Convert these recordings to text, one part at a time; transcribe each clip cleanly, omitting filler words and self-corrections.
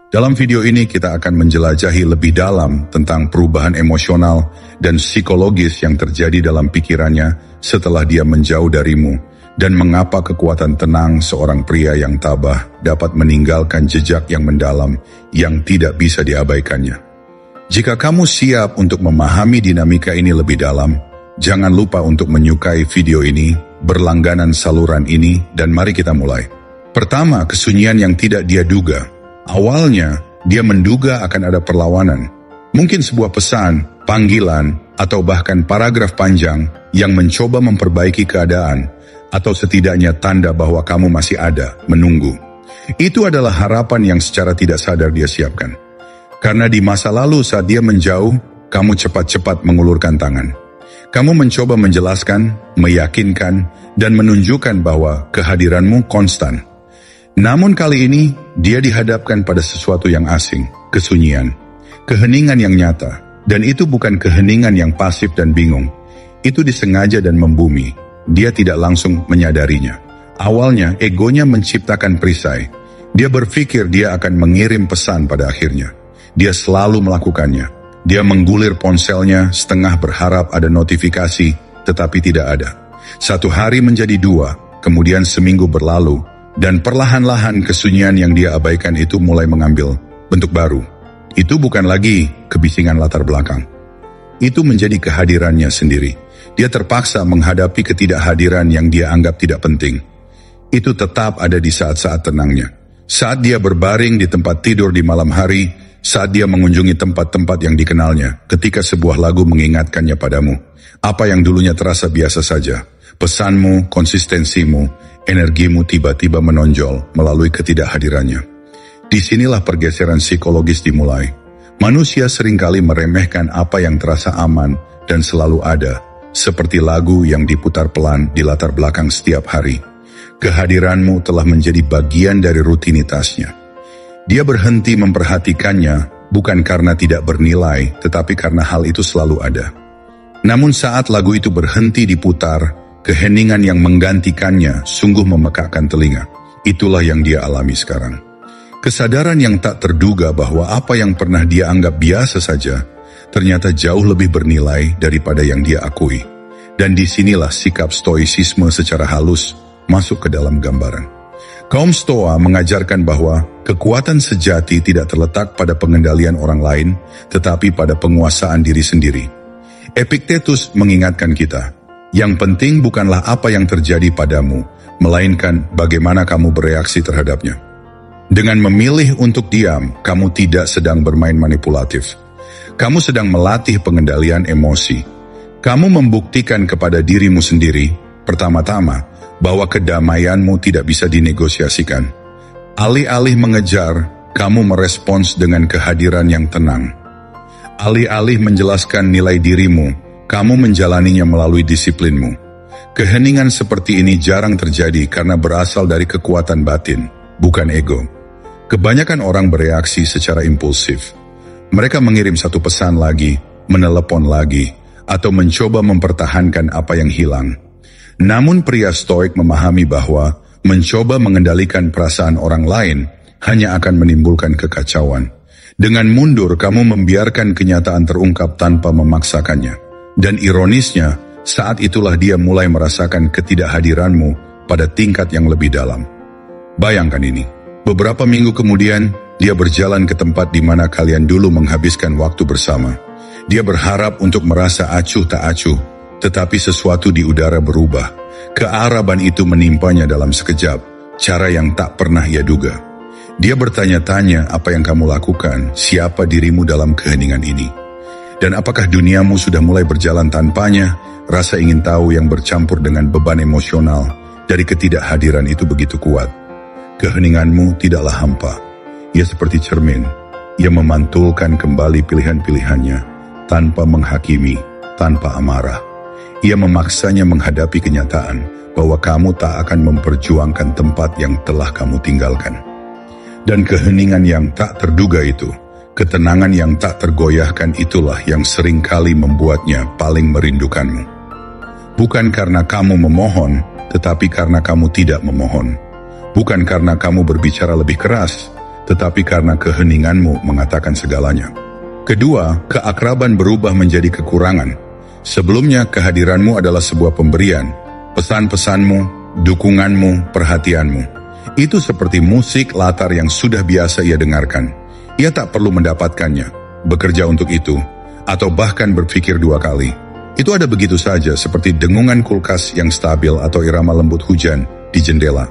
Dalam video ini kita akan menjelajahi lebih dalam tentang perubahan emosional dan psikologis yang terjadi dalam pikirannya setelah dia menjauh darimu, dan mengapa kekuatan tenang seorang pria yang tabah dapat meninggalkan jejak yang mendalam yang tidak bisa diabaikannya. Jika kamu siap untuk memahami dinamika ini lebih dalam, jangan lupa untuk menyukai video ini, berlangganan saluran ini, dan mari kita mulai. Pertama, kesunyian yang tidak dia duga. Awalnya, dia menduga akan ada perlawanan. Mungkin sebuah pesan, panggilan, atau bahkan paragraf panjang yang mencoba memperbaiki keadaan, atau setidaknya tanda bahwa kamu masih ada, menunggu. Itu adalah harapan yang secara tidak sadar dia siapkan. Karena di masa lalu saat dia menjauh, kamu cepat-cepat mengulurkan tangan. Kamu mencoba menjelaskan, meyakinkan, dan menunjukkan bahwa kehadiranmu konstan. Namun kali ini, dia dihadapkan pada sesuatu yang asing, kesunyian, keheningan yang nyata, dan itu bukan keheningan yang pasif dan bingung. Itu disengaja dan membumi. Dia tidak langsung menyadarinya. Awalnya, egonya menciptakan perisai. Dia berpikir dia akan mengirim pesan pada akhirnya. Dia selalu melakukannya. Dia menggulir ponselnya setengah berharap ada notifikasi, tetapi tidak ada. Satu hari menjadi dua, kemudian seminggu berlalu, dan perlahan-lahan kesunyian yang dia abaikan itu mulai mengambil bentuk baru. Itu bukan lagi kebisingan latar belakang. Itu menjadi kehadirannya sendiri. Dia terpaksa menghadapi ketidakhadiran yang dia anggap tidak penting. Itu tetap ada di saat-saat tenangnya. Saat dia berbaring di tempat tidur di malam hari, saat dia mengunjungi tempat-tempat yang dikenalnya, ketika sebuah lagu mengingatkannya padamu. Apa yang dulunya terasa biasa saja. Pesanmu, konsistensimu, energimu tiba-tiba menonjol melalui ketidakhadirannya. Disinilah pergeseran psikologis dimulai. Manusia seringkali meremehkan apa yang terasa aman dan selalu ada, seperti lagu yang diputar pelan di latar belakang setiap hari. Kehadiranmu telah menjadi bagian dari rutinitasnya. Dia berhenti memperhatikannya bukan karena tidak bernilai, tetapi karena hal itu selalu ada. Namun saat lagu itu berhenti diputar, keheningan yang menggantikannya sungguh memekakkan telinga. Itulah yang dia alami sekarang. Kesadaran yang tak terduga bahwa apa yang pernah dia anggap biasa saja, ternyata jauh lebih bernilai daripada yang dia akui. Dan disinilah sikap stoisisme secara halus masuk ke dalam gambaran. Kaum Stoa mengajarkan bahwa kekuatan sejati tidak terletak pada pengendalian orang lain, tetapi pada penguasaan diri sendiri. Epictetus mengingatkan kita, yang penting bukanlah apa yang terjadi padamu, melainkan bagaimana kamu bereaksi terhadapnya. Dengan memilih untuk diam, kamu tidak sedang bermain manipulatif. Kamu sedang melatih pengendalian emosi. Kamu membuktikan kepada dirimu sendiri, pertama-tama, bahwa kedamaianmu tidak bisa dinegosiasikan. Alih-alih mengejar, kamu merespons dengan kehadiran yang tenang. Alih-alih menjelaskan nilai dirimu, kamu menjalaninya melalui disiplinmu. Keheningan seperti ini jarang terjadi karena berasal dari kekuatan batin, bukan ego. Kebanyakan orang bereaksi secara impulsif. Mereka mengirim satu pesan lagi, menelepon lagi, atau mencoba mempertahankan apa yang hilang. Namun pria stoik memahami bahwa mencoba mengendalikan perasaan orang lain hanya akan menimbulkan kekacauan. Dengan mundur, kamu membiarkan kenyataan terungkap tanpa memaksakannya. Dan ironisnya, saat itulah dia mulai merasakan ketidakhadiranmu pada tingkat yang lebih dalam. Bayangkan ini, beberapa minggu kemudian, dia berjalan ke tempat di mana kalian dulu menghabiskan waktu bersama. Dia berharap untuk merasa acuh tak acuh, tetapi sesuatu di udara berubah. Kearaban itu menimpanya dalam sekejap, cara yang tak pernah ia duga. Dia bertanya-tanya apa yang kamu lakukan, siapa dirimu dalam keheningan ini. Dan apakah duniamu sudah mulai berjalan tanpanya? Rasa ingin tahu yang bercampur dengan beban emosional dari ketidakhadiran itu begitu kuat. Keheninganmu tidaklah hampa. Ia seperti cermin. Ia memantulkan kembali pilihan-pilihannya tanpa menghakimi, tanpa amarah. Ia memaksanya menghadapi kenyataan bahwa kamu tak akan memperjuangkan tempat yang telah kamu tinggalkan. Dan keheningan yang tak terduga itu, ketenangan yang tak tergoyahkan itulah yang seringkali membuatnya paling merindukanmu. Bukan karena kamu memohon, tetapi karena kamu tidak memohon. Bukan karena kamu berbicara lebih keras, tetapi karena keheninganmu mengatakan segalanya. Kedua, keakraban berubah menjadi kekurangan. Sebelumnya kehadiranmu adalah sebuah pemberian, pesan-pesanmu, dukunganmu, perhatianmu. Itu seperti musik latar yang sudah biasa ia dengarkan. Ia tak perlu mendapatkannya, bekerja untuk itu, atau bahkan berpikir dua kali. Itu ada begitu saja seperti dengungan kulkas yang stabil atau irama lembut hujan di jendela.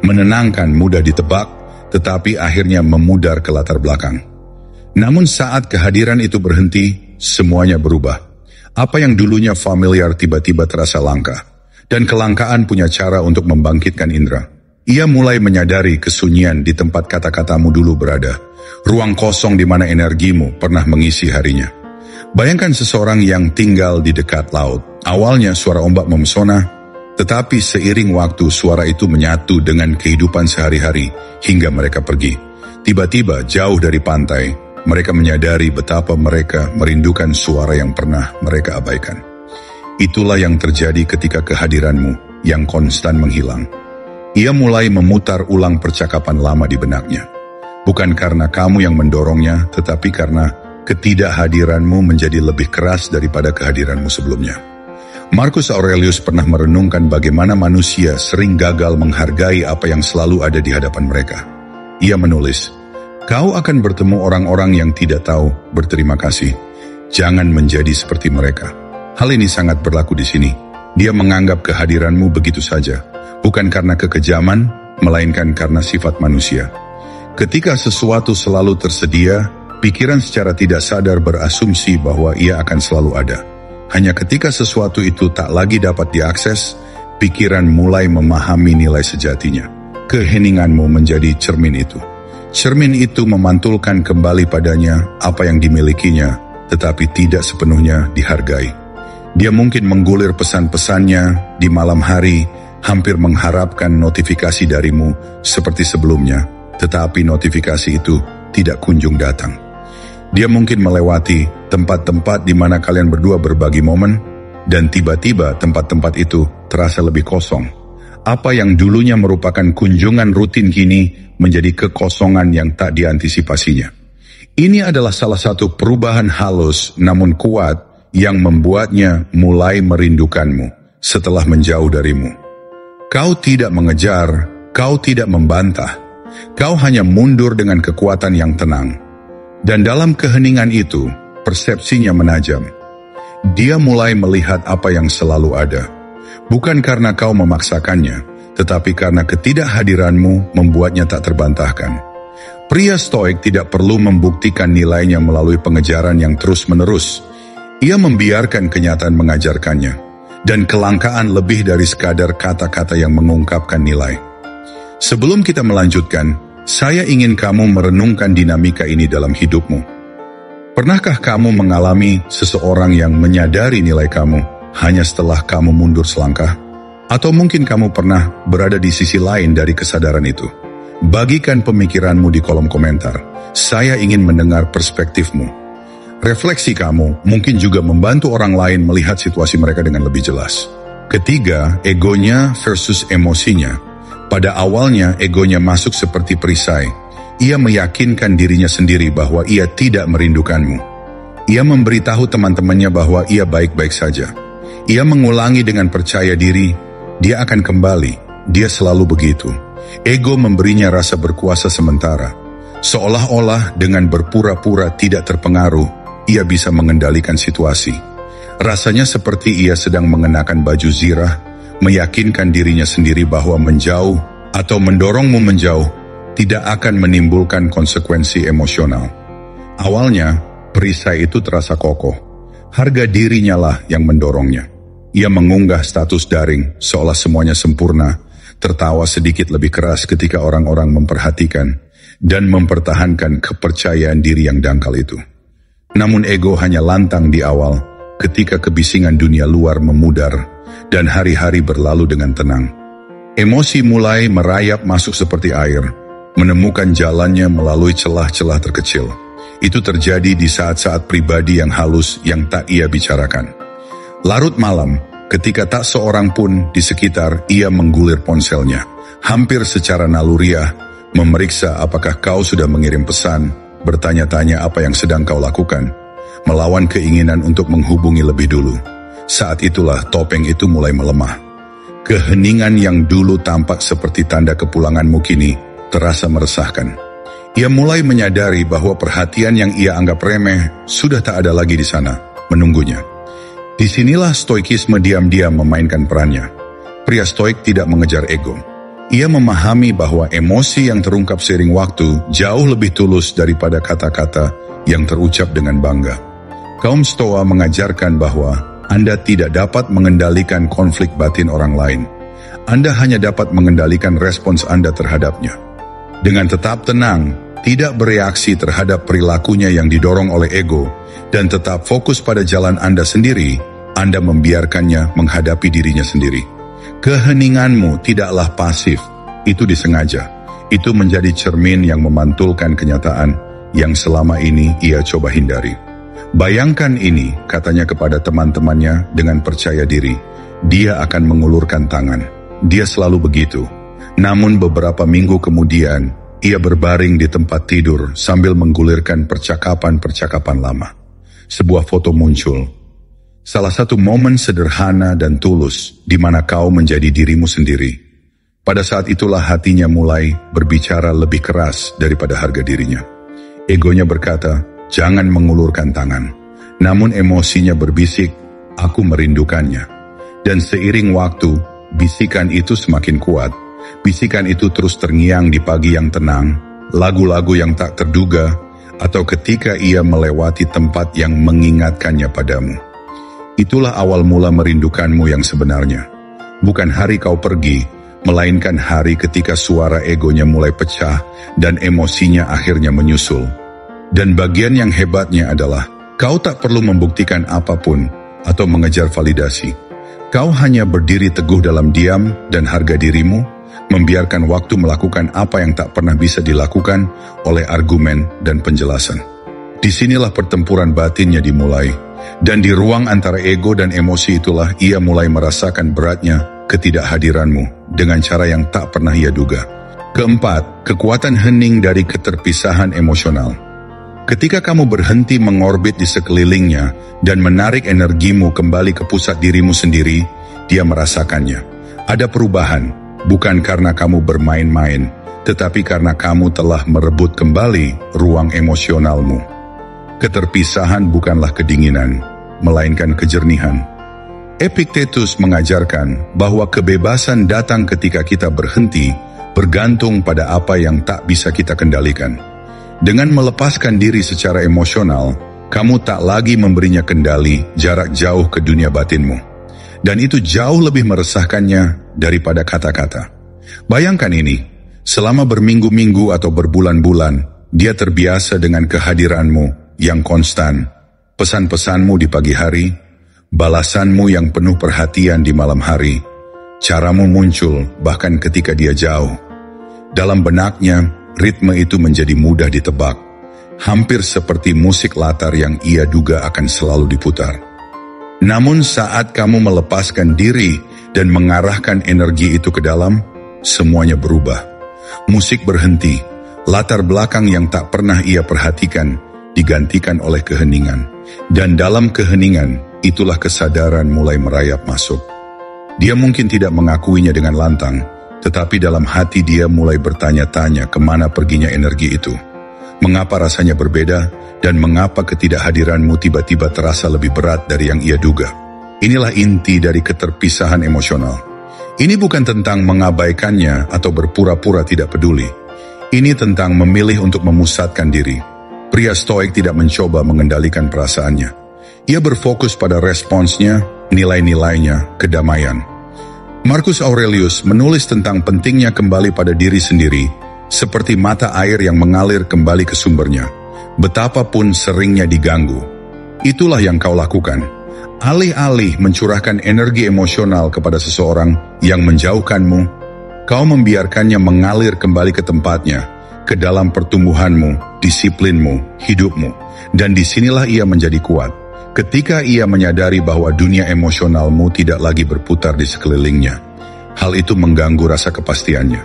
Menenangkan, mudah ditebak, tetapi akhirnya memudar ke latar belakang. Namun saat kehadiran itu berhenti, semuanya berubah. Apa yang dulunya familiar tiba-tiba terasa langka. Dan kelangkaan punya cara untuk membangkitkan indera. Ia mulai menyadari kesunyian di tempat kata-katamu dulu berada. Ruang kosong di mana energimu pernah mengisi harinya. Bayangkan seseorang yang tinggal di dekat laut. Awalnya suara ombak memesona, tetapi seiring waktu suara itu menyatu dengan kehidupan sehari-hari hingga mereka pergi. Tiba-tiba jauh dari pantai, mereka menyadari betapa mereka merindukan suara yang pernah mereka abaikan. Itulah yang terjadi ketika kehadiranmu yang konstan menghilang. Ia mulai memutar ulang percakapan lama di benaknya. Bukan karena kamu yang mendorongnya, tetapi karena ketidakhadiranmu menjadi lebih keras daripada kehadiranmu sebelumnya. Marcus Aurelius pernah merenungkan bagaimana manusia sering gagal menghargai apa yang selalu ada di hadapan mereka. Ia menulis, "Kau akan bertemu orang-orang yang tidak tahu berterima kasih. Jangan menjadi seperti mereka." Hal ini sangat berlaku di sini. Dia menganggap kehadiranmu begitu saja, bukan karena kekejaman, melainkan karena sifat manusia. Ketika sesuatu selalu tersedia, pikiran secara tidak sadar berasumsi bahwa ia akan selalu ada. Hanya ketika sesuatu itu tak lagi dapat diakses, pikiran mulai memahami nilai sejatinya. Keheninganmu menjadi cermin itu. Cermin itu memantulkan kembali padanya apa yang dimilikinya, tetapi tidak sepenuhnya dihargai. Dia mungkin menggulir pesan-pesannya di malam hari, hampir mengharapkan notifikasi darimu seperti sebelumnya, tetapi notifikasi itu tidak kunjung datang. Dia mungkin melewati tempat-tempat di mana kalian berdua berbagi momen, dan tiba-tiba tempat-tempat itu terasa lebih kosong. Apa yang dulunya merupakan kunjungan rutin kini menjadi kekosongan yang tak diantisipasinya. Ini adalah salah satu perubahan halus namun kuat yang membuatnya mulai merindukanmu setelah menjauh darimu. Kau tidak mengejar, kau tidak membantah, kau hanya mundur dengan kekuatan yang tenang. Dan dalam keheningan itu, persepsinya menajam. Dia mulai melihat apa yang selalu ada. Bukan karena kau memaksakannya, tetapi karena ketidakhadiranmu membuatnya tak terbantahkan. Pria stoik tidak perlu membuktikan nilainya melalui pengejaran yang terus-menerus. Ia membiarkan kenyataan mengajarkannya, dan kelangkaan lebih dari sekadar kata-kata yang mengungkapkan nilai. Sebelum kita melanjutkan, saya ingin kamu merenungkan dinamika ini dalam hidupmu. Pernahkah kamu mengalami seseorang yang menyadari nilai kamu hanya setelah kamu mundur selangkah? Atau mungkin kamu pernah berada di sisi lain dari kesadaran itu? Bagikan pemikiranmu di kolom komentar. Saya ingin mendengar perspektifmu. Refleksi kamu mungkin juga membantu orang lain melihat situasi mereka dengan lebih jelas. Ketiga, egonya versus emosinya. Pada awalnya egonya masuk seperti perisai. Ia meyakinkan dirinya sendiri bahwa ia tidak merindukanmu. Ia memberitahu teman-temannya bahwa ia baik-baik saja. Ia mengulangi dengan percaya diri, dia akan kembali, dia selalu begitu. Ego memberinya rasa berkuasa sementara. Seolah-olah dengan berpura-pura tidak terpengaruh, ia bisa mengendalikan situasi. Rasanya seperti ia sedang mengenakan baju zirah, meyakinkan dirinya sendiri bahwa menjauh atau mendorongmu menjauh tidak akan menimbulkan konsekuensi emosional. Awalnya, perisai itu terasa kokoh. Harga dirinya lah yang mendorongnya. Ia mengunggah status daring seolah semuanya sempurna, tertawa sedikit lebih keras ketika orang-orang memperhatikan dan mempertahankan kepercayaan diri yang dangkal itu. Namun ego hanya lantang di awal ketika kebisingan dunia luar memudar dan hari-hari berlalu dengan tenang. Emosi mulai merayap masuk seperti air, menemukan jalannya melalui celah-celah terkecil. Itu terjadi di saat-saat pribadi yang halus yang tak ia bicarakan. Larut malam, ketika tak seorang pun di sekitar, ia menggulir ponselnya. Hampir secara naluriah, memeriksa apakah kau sudah mengirim pesan, bertanya-tanya apa yang sedang kau lakukan, melawan keinginan untuk menghubungi lebih dulu. Saat itulah topeng itu mulai melemah. Keheningan yang dulu tampak seperti tanda kepulanganmu kini terasa meresahkan. Ia mulai menyadari bahwa perhatian yang ia anggap remeh sudah tak ada lagi di sana, menunggunya. Disinilah stoikisme diam-diam memainkan perannya. Pria stoik tidak mengejar ego. Ia memahami bahwa emosi yang terungkap seiring waktu jauh lebih tulus daripada kata-kata yang terucap dengan bangga. Kaum Stoa mengajarkan bahwa Anda tidak dapat mengendalikan konflik batin orang lain. Anda hanya dapat mengendalikan respons Anda terhadapnya. Dengan tetap tenang, tidak bereaksi terhadap perilakunya yang didorong oleh ego, dan tetap fokus pada jalan Anda sendiri, Anda membiarkannya menghadapi dirinya sendiri. Keheninganmu tidaklah pasif, itu disengaja. Itu menjadi cermin yang memantulkan kenyataan yang selama ini ia coba hindari. Bayangkan ini, katanya kepada teman-temannya dengan percaya diri. Dia akan mengulurkan tangan. Dia selalu begitu. Namun beberapa minggu kemudian, ia berbaring di tempat tidur sambil menggulirkan percakapan-percakapan lama. Sebuah foto muncul. Salah satu momen sederhana dan tulus di mana kau menjadi dirimu sendiri. Pada saat itulah hatinya mulai berbicara lebih keras daripada harga dirinya. Egonya berkata, jangan mengulurkan tangan. Namun emosinya berbisik, aku merindukannya. Dan seiring waktu, bisikan itu semakin kuat. Bisikan itu terus terngiang di pagi yang tenang, lagu-lagu yang tak terduga, atau ketika ia melewati tempat yang mengingatkannya padamu. Itulah awal mula merindukanmu yang sebenarnya. Bukan hari kau pergi, melainkan hari ketika suara egonya mulai pecah dan emosinya akhirnya menyusul. Dan bagian yang hebatnya adalah, kau tak perlu membuktikan apapun atau mengejar validasi. Kau hanya berdiri teguh dalam diam dan harga dirimu, membiarkan waktu melakukan apa yang tak pernah bisa dilakukan oleh argumen dan penjelasan. Disinilah pertempuran batinnya dimulai, dan di ruang antara ego dan emosi itulah ia mulai merasakan beratnya ketidakhadiranmu dengan cara yang tak pernah ia duga. Keempat, kekuatan hening dari keterpisahan emosional. Ketika kamu berhenti mengorbit di sekelilingnya dan menarik energimu kembali ke pusat dirimu sendiri, dia merasakannya. Ada perubahan. Bukan karena kamu bermain-main, tetapi karena kamu telah merebut kembali ruang emosionalmu. Keterpisahan bukanlah kedinginan, melainkan kejernihan. Epictetus mengajarkan bahwa kebebasan datang ketika kita berhenti, bergantung pada apa yang tak bisa kita kendalikan. Dengan melepaskan diri secara emosional, kamu tak lagi memberinya kendali jarak jauh ke dunia batinmu. Dan itu jauh lebih meresahkannya daripada kata-kata. Bayangkan ini, selama berminggu-minggu atau berbulan-bulan, dia terbiasa dengan kehadiranmu yang konstan, pesan-pesanmu di pagi hari, balasanmu yang penuh perhatian di malam hari, caramu muncul bahkan ketika dia jauh. Dalam benaknya, ritme itu menjadi mudah ditebak, hampir seperti musik latar yang ia duga akan selalu diputar. Namun saat kamu melepaskan diri dan mengarahkan energi itu ke dalam, semuanya berubah. Musik berhenti, latar belakang yang tak pernah ia perhatikan digantikan oleh keheningan. Dan dalam keheningan, itulah kesadaran mulai merayap masuk. Dia mungkin tidak mengakuinya dengan lantang, tetapi dalam hati dia mulai bertanya-tanya kemana perginya energi itu. Mengapa rasanya berbeda, dan mengapa ketidakhadiranmu tiba-tiba terasa lebih berat dari yang ia duga. Inilah inti dari keterpisahan emosional. Ini bukan tentang mengabaikannya atau berpura-pura tidak peduli. Ini tentang memilih untuk memusatkan diri. Pria stoik tidak mencoba mengendalikan perasaannya. Ia berfokus pada responsnya, nilai-nilainya, kedamaian. Marcus Aurelius menulis tentang pentingnya kembali pada diri sendiri, seperti mata air yang mengalir kembali ke sumbernya. Betapapun seringnya diganggu, itulah yang kau lakukan. Alih-alih mencurahkan energi emosional kepada seseorang yang menjauhkanmu, kau membiarkannya mengalir kembali ke tempatnya, ke dalam pertumbuhanmu, disiplinmu, hidupmu. Dan disinilah ia menjadi kuat, ketika ia menyadari bahwa dunia emosionalmu tidak lagi berputar di sekelilingnya. Hal itu mengganggu rasa kepastiannya.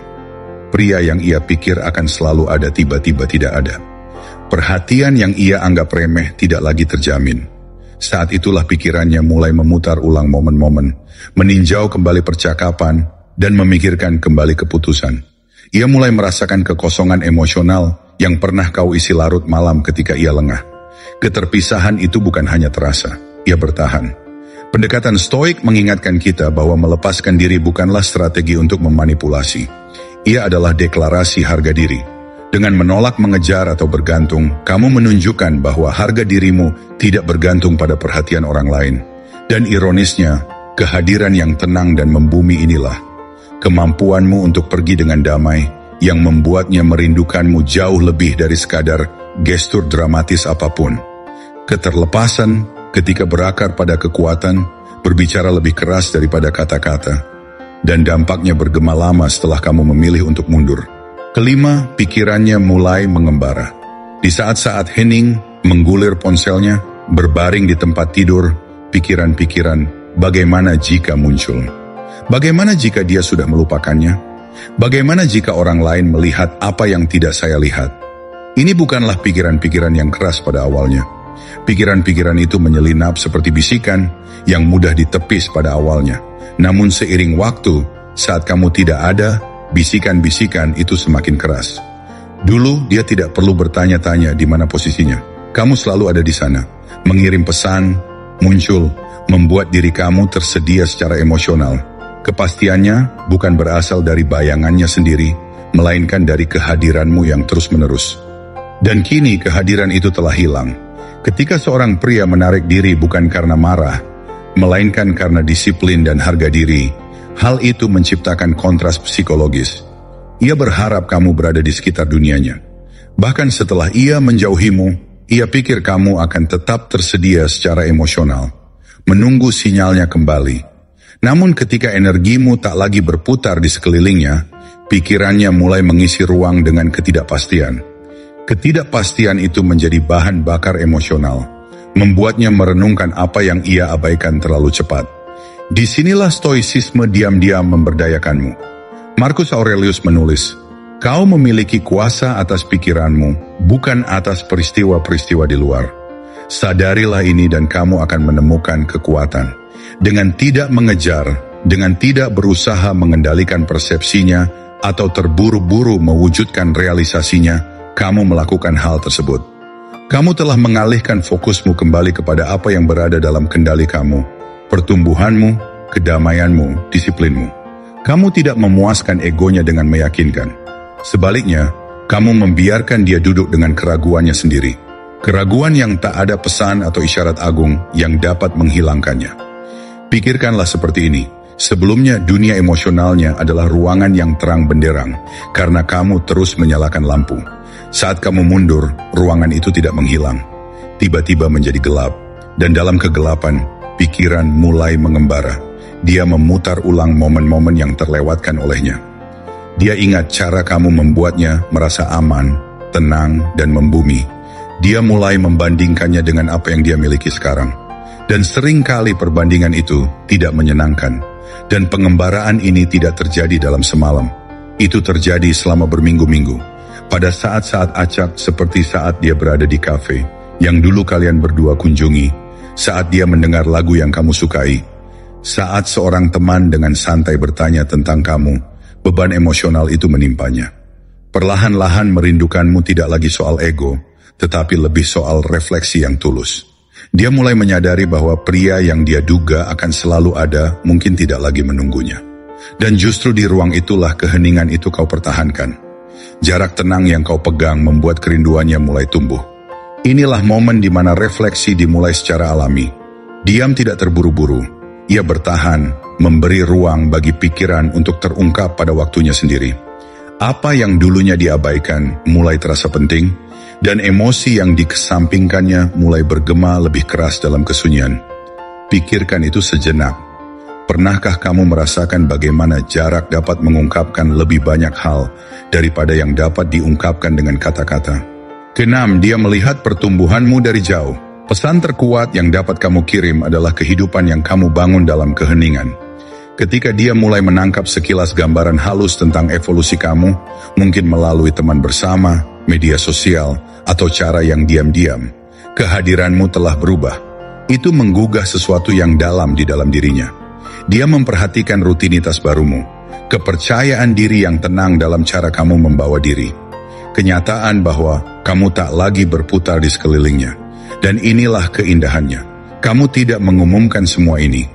Pria yang ia pikir akan selalu ada tiba-tiba tidak ada. Perhatian yang ia anggap remeh tidak lagi terjamin. Saat itulah pikirannya mulai memutar ulang momen-momen, meninjau kembali percakapan, dan memikirkan kembali keputusan. Ia mulai merasakan kekosongan emosional yang pernah kau isi larut malam ketika ia lengah. Keterpisahan itu bukan hanya terasa, ia bertahan. Pendekatan stoik mengingatkan kita bahwa melepaskan diri bukanlah strategi untuk memanipulasi. Ia adalah deklarasi harga diri. Dengan menolak mengejar atau bergantung, kamu menunjukkan bahwa harga dirimu tidak bergantung pada perhatian orang lain. Dan ironisnya, kehadiran yang tenang dan membumi inilah kemampuanmu untuk pergi dengan damai yang membuatnya merindukanmu jauh lebih dari sekadar gestur dramatis apapun. Keterlepasan ketika berakar pada kekuatan, berbicara lebih keras daripada kata-kata, dan dampaknya bergema lama setelah kamu memilih untuk mundur. Kelima, pikirannya mulai mengembara. Di saat-saat hening, menggulir ponselnya, berbaring di tempat tidur, pikiran-pikiran, bagaimana jika muncul? Bagaimana jika dia sudah melupakannya? Bagaimana jika orang lain melihat apa yang tidak saya lihat? Ini bukanlah pikiran-pikiran yang keras pada awalnya. Pikiran-pikiran itu menyelinap seperti bisikan yang mudah ditepis pada awalnya. Namun seiring waktu, saat kamu tidak ada, bisikan-bisikan itu semakin keras. Dulu dia tidak perlu bertanya-tanya di mana posisinya. Kamu selalu ada di sana, mengirim pesan, muncul, membuat diri kamu tersedia secara emosional. Kepastiannya bukan berasal dari bayangannya sendiri, melainkan dari kehadiranmu yang terus-menerus. Dan kini kehadiran itu telah hilang. Ketika seorang pria menarik diri bukan karena marah, melainkan karena disiplin dan harga diri, hal itu menciptakan kontras psikologis. Ia berharap kamu berada di sekitar dunianya. Bahkan setelah ia menjauhimu, ia pikir kamu akan tetap tersedia secara emosional, menunggu sinyalnya kembali. Namun ketika energimu tak lagi berputar di sekelilingnya, pikirannya mulai mengisi ruang dengan ketidakpastian. Ketidakpastian itu menjadi bahan bakar emosional, membuatnya merenungkan apa yang ia abaikan terlalu cepat. Disinilah stoicisme diam-diam memberdayakanmu. Marcus Aurelius menulis, kau memiliki kuasa atas pikiranmu, bukan atas peristiwa-peristiwa di luar. Sadarilah ini dan kamu akan menemukan kekuatan. Dengan tidak mengejar, dengan tidak berusaha mengendalikan persepsinya, atau terburu-buru mewujudkan realisasinya, kamu melakukan hal tersebut. Kamu telah mengalihkan fokusmu kembali kepada apa yang berada dalam kendali kamu, pertumbuhanmu, kedamaianmu, disiplinmu. Kamu tidak memuaskan egonya dengan meyakinkan. Sebaliknya, kamu membiarkan dia duduk dengan keraguannya sendiri. Keraguan yang tak ada pesan atau isyarat agung yang dapat menghilangkannya. Pikirkanlah seperti ini. Sebelumnya dunia emosionalnya adalah ruangan yang terang benderang karena kamu terus menyalakan lampu. Saat kamu mundur, ruangan itu tidak menghilang. Tiba-tiba menjadi gelap. Dan dalam kegelapan, pikiran mulai mengembara. Dia memutar ulang momen-momen yang terlewatkan olehnya. Dia ingat cara kamu membuatnya merasa aman, tenang, dan membumi. Dia mulai membandingkannya dengan apa yang dia miliki sekarang. Dan seringkali perbandingan itu tidak menyenangkan. Dan pengembaraan ini tidak terjadi dalam semalam. Itu terjadi selama berminggu-minggu. Pada saat-saat acak seperti saat dia berada di kafe, yang dulu kalian berdua kunjungi. Saat dia mendengar lagu yang kamu sukai. Saat seorang teman dengan santai bertanya tentang kamu, beban emosional itu menimpanya. Perlahan-lahan merindukanmu tidak lagi soal ego, tetapi lebih soal refleksi yang tulus. Dia mulai menyadari bahwa pria yang dia duga akan selalu ada mungkin tidak lagi menunggunya. Dan justru di ruang itulah keheningan itu kau pertahankan. Jarak tenang yang kau pegang membuat kerinduannya mulai tumbuh. Inilah momen di mana refleksi dimulai secara alami. Diam tidak terburu-buru. Ia bertahan, memberi ruang bagi pikiran untuk terungkap pada waktunya sendiri. Apa yang dulunya diabaikan mulai terasa penting, dan emosi yang dikesampingkannya mulai bergema lebih keras dalam kesunyian. Pikirkan itu sejenak. Pernahkah kamu merasakan bagaimana jarak dapat mengungkapkan lebih banyak hal daripada yang dapat diungkapkan dengan kata-kata? Keenam, dia melihat pertumbuhanmu dari jauh. Pesan terkuat yang dapat kamu kirim adalah kehidupan yang kamu bangun dalam keheningan. Ketika dia mulai menangkap sekilas gambaran halus tentang evolusi kamu, mungkin melalui teman bersama, media sosial, atau cara yang diam-diam, kehadiranmu telah berubah. Itu menggugah sesuatu yang dalam di dalam dirinya. Dia memperhatikan rutinitas barumu, kepercayaan diri yang tenang dalam cara kamu membawa diri, kenyataan bahwa kamu tak lagi berputar di sekelilingnya. Dan inilah keindahannya. Kamu tidak mengumumkan semua ini,